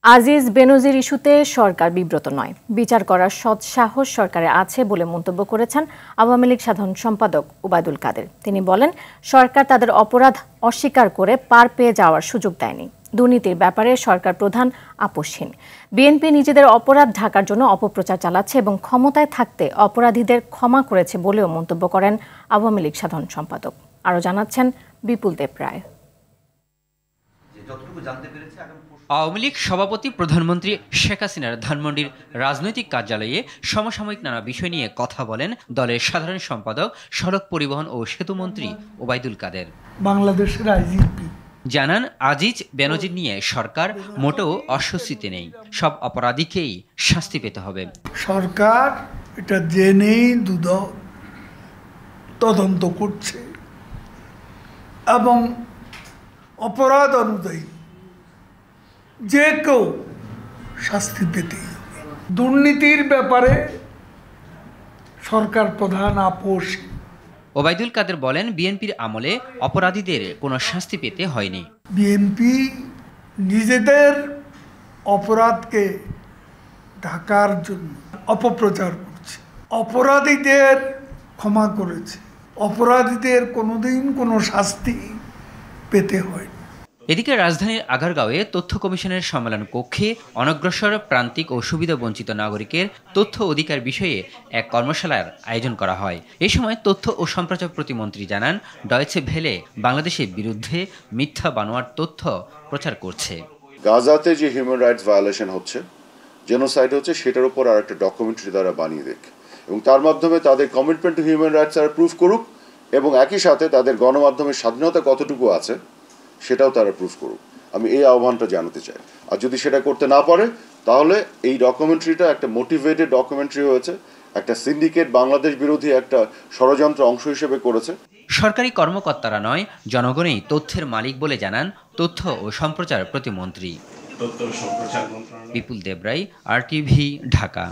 আজিজ বেনজির ইস্যুতে সরকার বিব্রত নয়, বিচার করার সৎ সাহস সরকারের আছে বলে মন্তব্য করেছেন আওয়ামী লীগ সাধারণ সম্পাদক ওবায়দুল কাদের। তিনি বলেন, সরকার তাদের অপরাধ অস্বীকার করে পার পেয়ে যাওয়ার সুযোগ দেয়নি। দুর্নীতির ব্যাপারে সরকার প্রধান আপোষহীন। বিএনপি নিজেদের অপরাধ ঢাকার জন্য অপপ্রচার চালাচ্ছে এবং ক্ষমতায় থাকতে অপরাধীদের ক্ষমা করেছে বলেও মন্তব্য করেন আওয়ামী লীগ সাধারণ সম্পাদক। আরও জানাচ্ছেন বিপুল দেব রায়। আওয়ামী লীগ সভাপতি প্রধানমন্ত্রী শেখ হাসিনার ধানমন্ডির রাজনৈতিক কার্যালয়ে সমসাময়িক নানা বিষয় নিয়ে কথা বলেন দলের সাধারণ সম্পাদক, সড়ক পরিবহন ও সেতুমন্ত্রী ওবায়দুল কাদের। বাংলাদেশের আইজিপি জানান, আজিজ বেনজির নিয়ে সরকার মোটেও অস্বস্তিতে নেই, সব অপরাধীকেই শাস্তি পেতে হবে। সরকার এটা জেনেই তদন্ত করছে এবং অপরাধ অনুযায়ী যে কেউ শাস্তি পেতে। দুর্নীতির ব্যাপারে সরকার প্রধান আপোষ। ওবায়দুল কাদের বলেন, বিএনপির আমলে অপরাধীদের কোনো শাস্তি পেতে হয়নি। বিএনপি নিজেদের অপরাধকে ঢাকার জন্য অপপ্রচার করছে, অপরাধীদের ক্ষমা করেছে, অপরাধীদের কোনোদিন কোনো শাস্তি পেতে হয়নি। এদিকে রাজধানীর আগারগাঁওয়ে তথ্য কমিশনের সম্মেলন কক্ষে অনগ্রসর, প্রান্তিক ও সুবিধাবঞ্চিত নাগরিকের তথ্য অধিকার বিষয়ে এক কর্মশালার আয়োজন করা হয়। এ সময় তথ্য ও সম্প্রচার প্রতিমন্ত্রী জানান, ডয়েচে ভেলে বাংলাদেশের বিরুদ্ধে মিথ্যা বানোয়ার তথ্য প্রচার করছে। গাজাতে যে হিউম্যান রাইটস ভায়োলেশন হচ্ছে, জেনোসাইড হচ্ছে, সেটার উপর আর একটা ডকুমেন্টারি দ্বারা বানিয়ে দেখ এবং তার মাধ্যমে তাদের কমিটমেন্ট টু হিউম্যান রাইটস তারা প্রুফ করুক এবং একই সাথে তাদের গণমাধ্যমের স্বাধীনতা কতটুকু আছে সেটাও তারা প্রুফ করুক। আমি এই আহ্বানটা জানাতে চাই। আর যদি সেটা করতে না পারে, তাহলে এই ডকুমেন্টারিটা একটা মোটিভেটেড ডকুমেন্টারি হয়েছে, একটা সিন্ডিকেট বাংলাদেশ বিরোধী একটা ষড়যন্ত্র অংশ হিসেবে করেছে। সরকারি কর্মকর্তারা নয়, জনগণই তথ্যের মালিক বলে জানান তথ্য ও সম্প্রচার প্রতিমন্ত্রী। বিপুল দেব রায়, RTV, ঢাকা।